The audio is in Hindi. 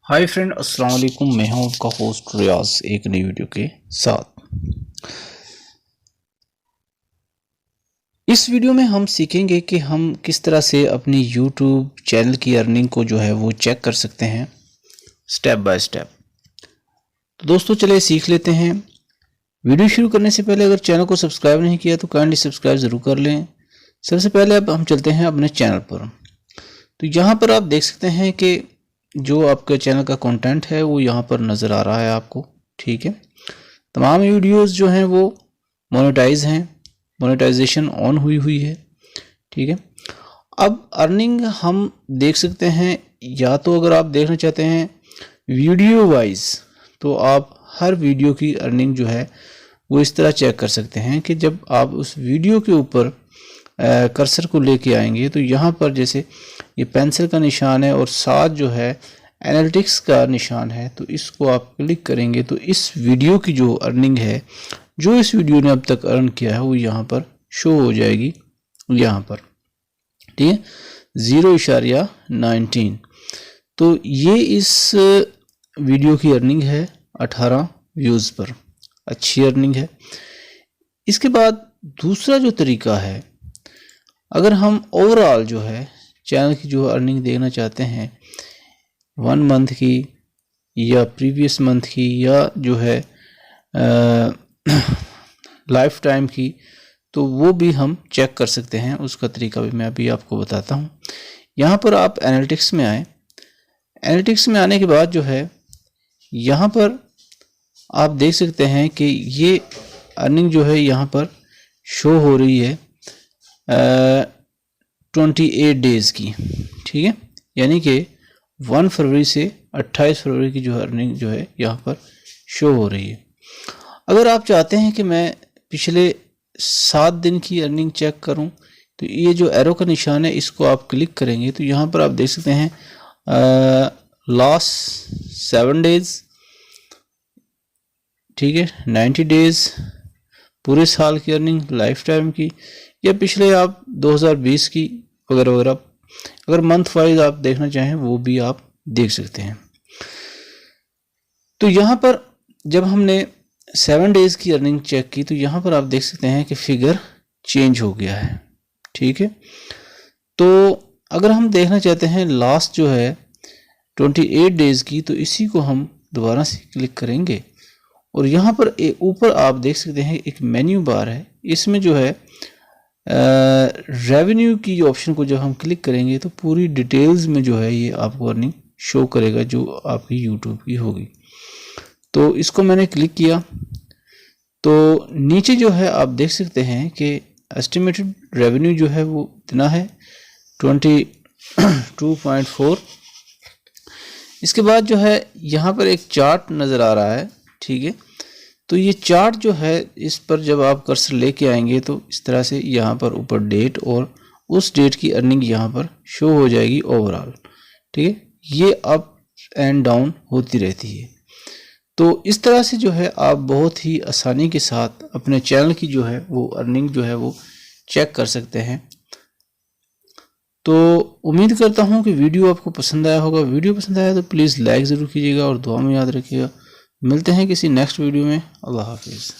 हाय फ्रेंड, अस्सलाम वालेकुम। मैं हूं आपका होस्ट रियाज एक नई वीडियो के साथ। इस वीडियो में हम सीखेंगे कि हम किस तरह से अपनी यूट्यूब चैनल की अर्निंग को जो है वो चेक कर सकते हैं स्टेप बाय स्टेप। तो दोस्तों चलिए सीख लेते हैं। वीडियो शुरू करने से पहले अगर चैनल को सब्सक्राइब नहीं किया तो काइंडली सब्सक्राइब ज़रूर कर लें। सबसे पहले अब हम चलते हैं अपने चैनल पर। तो यहाँ पर आप देख सकते हैं कि जो आपके चैनल का कंटेंट है वो यहाँ पर नज़र आ रहा है आपको। ठीक है, तमाम वीडियोस जो हैं वो मोनेटाइज हैं, मोनेटाइजेशन ऑन हुई है। ठीक है, अब अर्निंग हम देख सकते हैं, या तो अगर आप देखना चाहते हैं वीडियो वाइज तो आप हर वीडियो की अर्निंग जो है वो इस तरह चेक कर सकते हैं कि जब आप उस वीडियो के ऊपर कर्सर को लेके आएंगे तो यहाँ पर जैसे ये पेंसिल का निशान है और साथ जो है एनालिटिक्स का निशान है, तो इसको आप क्लिक करेंगे तो इस वीडियो की जो अर्निंग है, जो इस वीडियो ने अब तक अर्न किया है वो यहाँ पर शो हो जाएगी यहाँ पर। ठीक है, 0.19। तो ये इस वीडियो की अर्निंग है 18 व्यूज़ पर, अच्छी अर्निंग है। इसके बाद दूसरा जो तरीका है, अगर हम ओवरऑल जो है चैनल की जो अर्निंग देखना चाहते हैं 1 मंथ की या प्रीवियस मंथ की या जो है लाइफ टाइम की, तो वो भी हम चेक कर सकते हैं। उसका तरीका भी मैं अभी आपको बताता हूँ। यहाँ पर आप एनालिटिक्स में आए। एनालिटिक्स में आने के बाद जो है यहाँ पर आप देख सकते हैं कि ये अर्निंग जो है यहाँ पर शो हो रही है 28 डेज़ की। ठीक है, यानी कि 1 फरवरी से 28 फरवरी की जो अर्निंग जो है यहाँ पर शो हो रही है। अगर आप चाहते हैं कि मैं पिछले 7 दिन की अर्निंग चेक करूं तो ये जो एरो का निशान है इसको आप क्लिक करेंगे तो यहाँ पर आप देख सकते हैं लास्ट 7 डेज़, ठीक है, 90 डेज़, पूरे साल की अर्निंग, लाइफ टाइम की, या पिछले आप 2020 की वगैरह वगैरह। अगर मंथ वाइज आप देखना चाहें वो भी आप देख सकते हैं। तो यहाँ पर जब हमने 7 डेज़ की अर्निंग चेक की तो यहाँ पर आप देख सकते हैं कि फिगर चेंज हो गया है। ठीक है, तो अगर हम देखना चाहते हैं लास्ट जो है 28 डेज़ की, तो इसी को हम दोबारा से क्लिक करेंगे और यहाँ पर ऊपर आप देख सकते हैं एक मेन्यू बार है। इसमें जो है रेवेन्यू की ऑप्शन को जब हम क्लिक करेंगे तो पूरी डिटेल्स में जो है ये आपको अर्निंग शो करेगा जो आपकी यूट्यूब की होगी। तो इसको मैंने क्लिक किया तो नीचे जो है आप देख सकते हैं कि एस्टिमेटेड रेवेन्यू जो है वो इतना है 22.4। इसके बाद जो है यहाँ पर एक चार्ट नज़र आ रहा है। ठीक है, तो ये चार्ट जो है इस पर जब आप कर्सर लेके आएंगे तो इस तरह से यहाँ पर ऊपर डेट और उस डेट की अर्निंग यहाँ पर शो हो जाएगी ओवरऑल। ठीक है, ये अप एंड डाउन होती रहती है। तो इस तरह से जो है आप बहुत ही आसानी के साथ अपने चैनल की जो है वो अर्निंग जो है वो चेक कर सकते हैं। तो उम्मीद करता हूँ कि वीडियो आपको पसंद आया होगा। वीडियो पसंद आया तो प्लीज़ लाइक ज़रूर कीजिएगा और दुआ में याद रखिएगा। मिलते हैं किसी नेक्स्ट वीडियो में। अल्लाह हाफिज़।